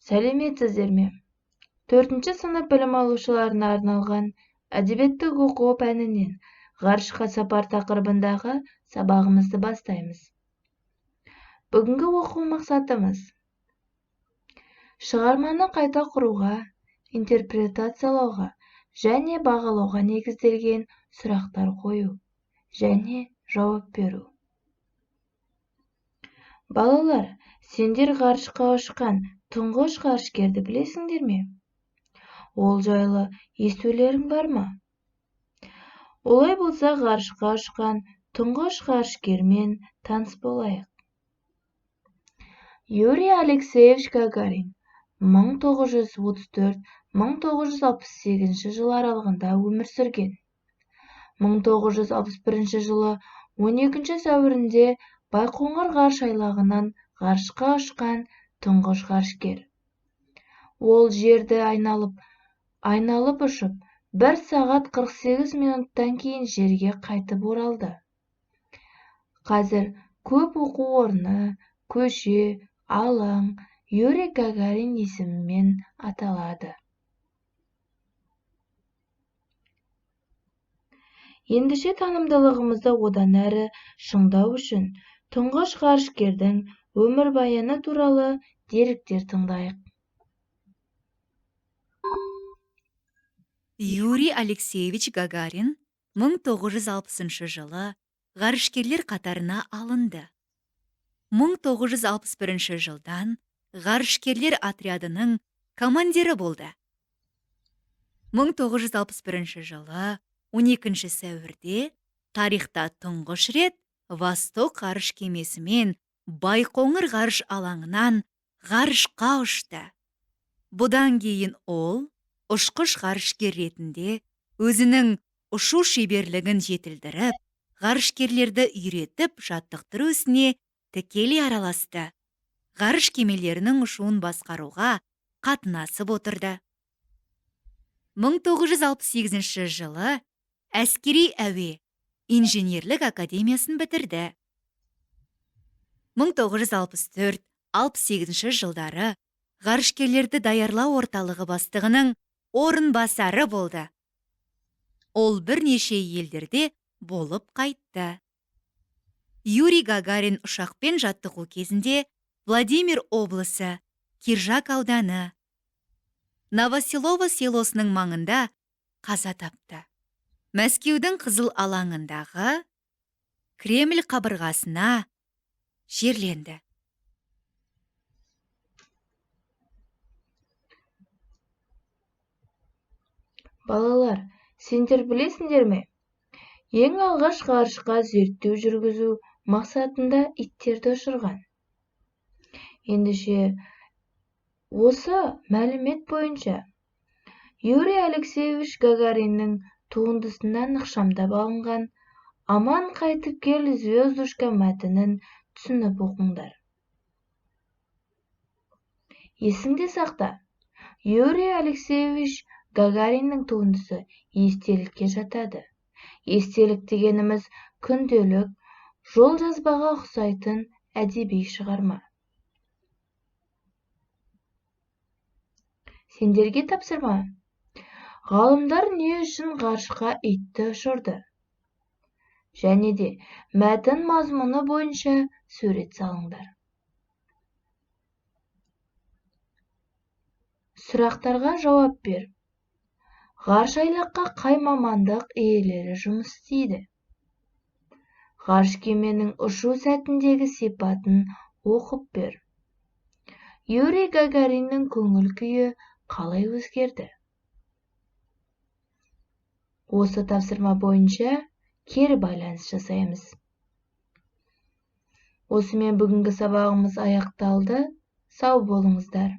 Сәлеметсіздер ме? 4-ші сынып білім алушыларына арналған әдебиеттік оқу пәнінен ғарышқа сапар тақырыбындағы сабағымызды бастаймыз. Бүгінгі оқу мақсатымыз шығарманы қайта құруға, интерпретациялауға және бағалауға негізделген сұрақтар қою және жауап беру. Балалар, сендер ғарышқа ұшқан тұңғыш ғарышкерді білесіңдер ме? Ол жайлы естулерің бар ма? Олай болса, ғарышқа ұшқан тұңғыш ғарышкермен таныс болайық. Юрий Алексеевич Гагарин 1934-1968 жылы аралығында өмір сүрген. 1961 жылы 12 сәуірінде Байқоңыр ғарыш айлағынан ғарышқа ұшқан тұңғыш ғарышкер. Ол жерді айналып ұшып, 1 сағат 48 минуттан кейін жерге қайтып оралды. Қазір көп оқу орны, көше, алаң Юрий Гагарин есімімен аталады. Ендеше танымдылығымызды одан әрі шыңдау үшін тұңғыш ғарышкердің өмірбаяны туралы деректер тыңдайық. Юрий Алексеевич Гагарин 1960 жылы ғарышкерлер қатарына алынды. 1961 жылдан ғарышкерлер отрядының командирі болды. 1961 жылы 12 сәуірде тарихта тұңғыш рет Восток ғарыш кемесімен Байқоңыр ғарыш алаңынан ғарышқа ұшты. Бұдан кейін ол ұшқыш ғарышкер ретінде өзінің ұшу шеберлігін жетілдіріп, ғарышкерлерді үйретіп жаттықтыру ісіне тікелей араласты. Ғарыш кемелерінің ұшуын басқаруға қатынасып отырды. 1968 жылы әскери әуе инженерлік академиясын бітірді. 1964-68 жылдары ғарышкерлерді даярлау орталығы бастығының орынбасары болды. Ол бірнеше елдерде болып қайтты. Юрий Гагарин ұшақпен жаттығу кезінде Владимир облысы, Киржак ауданы, Новоселово селосының маңында қаза тапты. Мәскеудің Қызыл алаңындағы Кремль қабырғасына жерленді. Балалар, сендер білесіңдер ме? Ең алғаш ғарышқа зерттеу жүргізу мақсатында иттерді ұшырған. Ендеше, осы мәлімет бойынша Юрий Алексеевич Гагариннің туындысынан ықшамдап алынған «Аман қайтып кел, звездушка» мәтінін түсініп оқыңдар. Есіңде сақта, Юрий Алексеевич Гагариннің туындысы естелікке жатады. Естелік дегеніміз күнделік, жол жазбаға ұқсайтын әдеби шығарма. Сендерге тапсырма. Ғалымдар не үшін ғарышқа итті ұшырды? Және де мәтін мазмұны бойынша сурет салыңдар. Сұрақтарға жауап бер. Ғарыш айлаққа қай мамандық иелері жұмыс істейді? Ғарыш кеменің ұшу сәтіндегі сипатын оқып бер. Юрий Гагариннің көңіл күйі қалай өзгерді? Осы тапсырма бойынша кері байланыс жасаймыз. Осымен бүгінгі сабағымыз аяқталды. Сау болыңыздар.